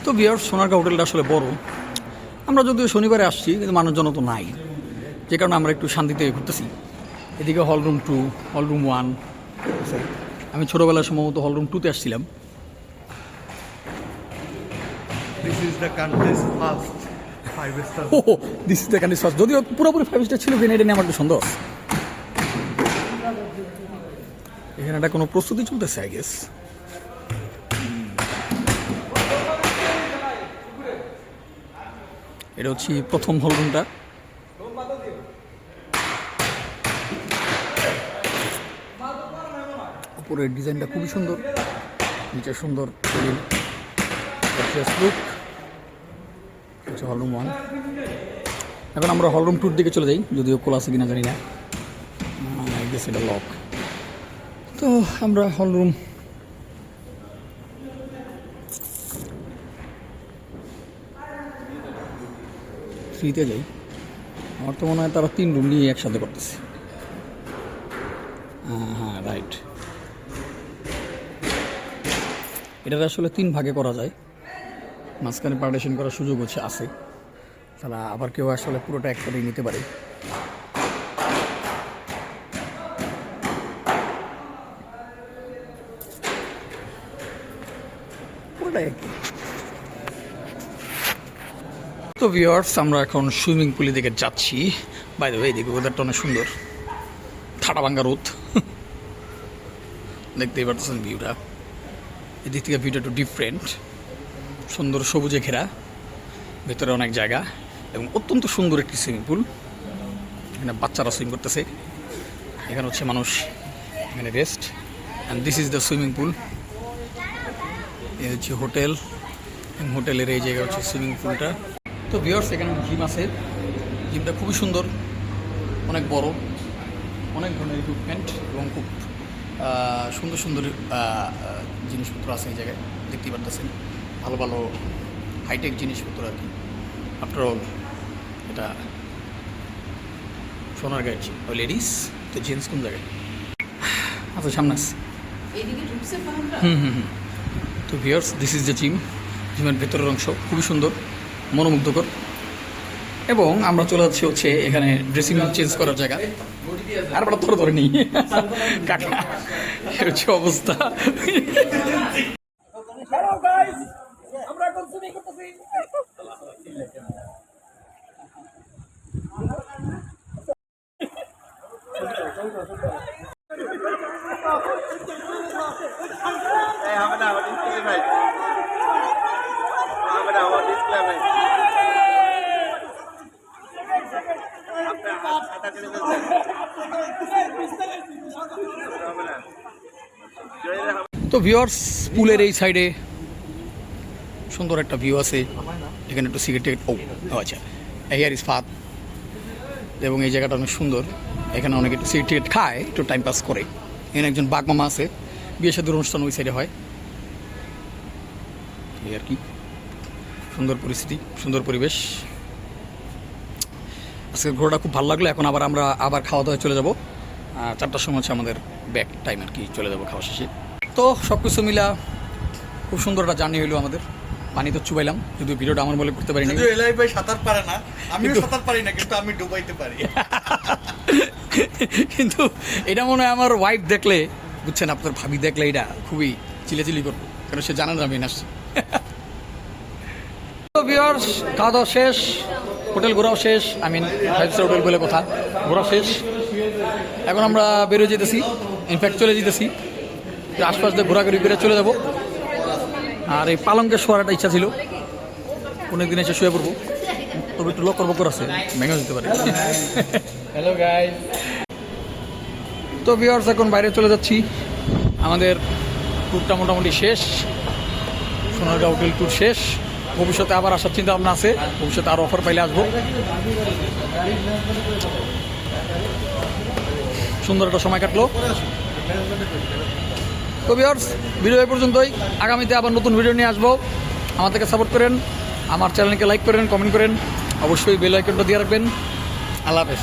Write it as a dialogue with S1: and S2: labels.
S1: তো ভিউয়ার্স, সোনারগাঁও হোটেলটা আসলে বড়। আমরা যদিও শনিবারে আসছি, কিন্তু মানুষজন তো নাই, যে কারণে আমরা একটু শান্তিতে ঘুরতেছি। এদিকে হলরুম 2, হলরুম 1 আছে। আমি ছোটোবেলায় সম্ভবত হলরুম 2-তে আসছিলাম।
S2: This is the country's first 5-star.
S1: This is the country first. যদিও পুরোপুরি 5 স্টার ছিল কিনা এটা নিয়ে আমার একটু সন্দেহ আছে। এখানে একটা কোনো প্রস্তুতি চলতেছে আই গেস। এটা হচ্ছে প্রথম হলরুমটা। উপরের ডিজাইনটা খুবই সুন্দর, নিচে সুন্দর লুক। হচ্ছে হলরুম 1। এখন আমরা হলরুম 2-র দিকে চলে যাই, যদিও খোলা আছে কিনা জানি না, এটা লক। তো আমরা হলরুম থ্রিতে যাই। আমার তো মনে হয় তারা 3 রুম নিয়ে একসাথে করতেছে। হ্যাঁ রাইট, এটাতে আসলে 3 ভাগে করা যায়, মাঝখানে পার্টিশন করার সুযোগ আছে। তারা আবার কেউ আসলে পুরোটা একসাথেই নিতে পারে। তো ভিউয়ার্স, আমরা এখন সুইমিং পুলের দিকে যাচ্ছি। বাই দ্য ওয়ে, এদিকে ওয়েদারটা অনেক সুন্দর, ঠাটা ভাঙ্গা রোদ। দেখতেই পারতেছেন ভিউটা। এদিক থেকে ভিউটা একটু ডিফারেন্ট, সুন্দর সবুজে ঘেরা, ভেতরে অনেক জায়গা এবং অত্যন্ত সুন্দর একটি সুইমিং পুল। এখানে বাচ্চারা সুইম করতেছে, এখানে হচ্ছে মানুষ এখানে rest. And this is the swimming pool. এই হচ্ছে হোটেল, হোটেলের এই জায়গা হচ্ছে সুইমিং পুলটা। তো ভিউয়ার্স, এখানে জিম আছে। জিমটা খুবই সুন্দর, অনেক বড়, অনেক ধরনের ইকুইপমেন্ট এবং খুব সুন্দর সুন্দর জিনিসপত্র আছে এই জায়গায়। দেখতেই পারতেছেন ভালো ভালো হাইটেক জিনিসপত্র আর কি। আফটার অল এটা সোনারগাঁও লেডিস। তো জেন্টস কোন জায়গায়? আচ্ছা, সামনে আছে। তো viewers, this is the gym. জিমের ভেতরের অংশ খুবই সুন্দর, মনোমুগ্ধকর। এবং আমরা চলে যাচ্ছি হচ্ছে এখানে ড্রেসিং রুম চেঞ্জ করার জায়গা। আর আমরা ধরে নিই কাকা, হচ্ছে অবস্থা। তো ভিউয়ার্স, পুলের এই সাইডে সুন্দর একটা ভিউ আছে। এখানে একটু সিগারেট আচ্ছা, হেয়ার ইজ ফাত। এবং এই জায়গাটা অনেক সুন্দর, এখানে অনেকে একটু সিগারেট খায়, একটু টাইম পাস করে। এখানে একজন বাঘ মামা আছে, বিয়ে সাথে অনুষ্ঠান ওই সাইডে হয় এই আর কি। সুন্দর পরিস্থিতি, সুন্দর পরিবেশ। আজকে ঘোরাটা খুব ভালো লাগলো। এখন আমরা আবার খাওয়া দাওয়ায় চলে যাব। 4টার সময় হচ্ছে আমাদের ব্যাক টাইম আর কি, চলে যাবো খাওয়া শেষে। তো সব কিছু মিলা খুব সুন্দর একটা জার্নি হইলো আমাদের। পানি তো চুবাইলাম, যদিও ভিডিওটা আমার বলে করতে পারি না।
S2: এলাই ভাই সাঁতার পারে না, আমিও সাঁতার পারি না, কিন্তু আমি ডুবাইতে পারি।
S1: কিন্তু এটা মনে হয় আমার ওয়াইফ দেখলে, বুঝছেন, আপনার ভাবি দেখলে এটা খুবই চিলেচিলি করবো, কারণ সে জানেন আমি আসছি। তো ভিউয়ার্স, খাওয়া দাওয়া শেষ, হোটেল ঘোরাও শেষ। 5 স্টার হোটেল বলে কথা, ঘোরা শেষ। এখন আমরা বেরোয় যেতেছি, ইনফ্যাক্ট চলে যেতেছি। আশপাশ দিয়ে ঘোরাঘুরি করে চলে যাব। আর এই পালঙ্কে শোয়ার একটা ইচ্ছা ছিল, অনেক দিন এসে শুয়ে পড়বো, তবে একটু লক্কর বক্কর আছে, ভেঙে যেতে পারে।
S2: Hello guys.
S1: তো ভিউয়ার্স, এখন বাইরে চলে যাচ্ছি। আমাদের ট্যুরটা মোটামুটি শেষ, সোনারগাঁও হোটেল ট্যুর শেষ। ভবিষ্যতে আবার আসার চিন্তা ভাবনা আছে, ভবিষ্যতে আরও অফার পাইলে আসবো। সুন্দর একটা সময় কাটলো। তো ভিউয়ার্স, ভিডিও এই পর্যন্তই। আগামীতে আবার নতুন ভিডিও নিয়ে আসবো। আমাদেরকে সাপোর্ট করেন, আমার চ্যানেলকে লাইক করেন, কমেন্ট করেন, অবশ্যই বেল আইকনটা দিয়ে রাখবেন। আল্লাহ হাফেজ।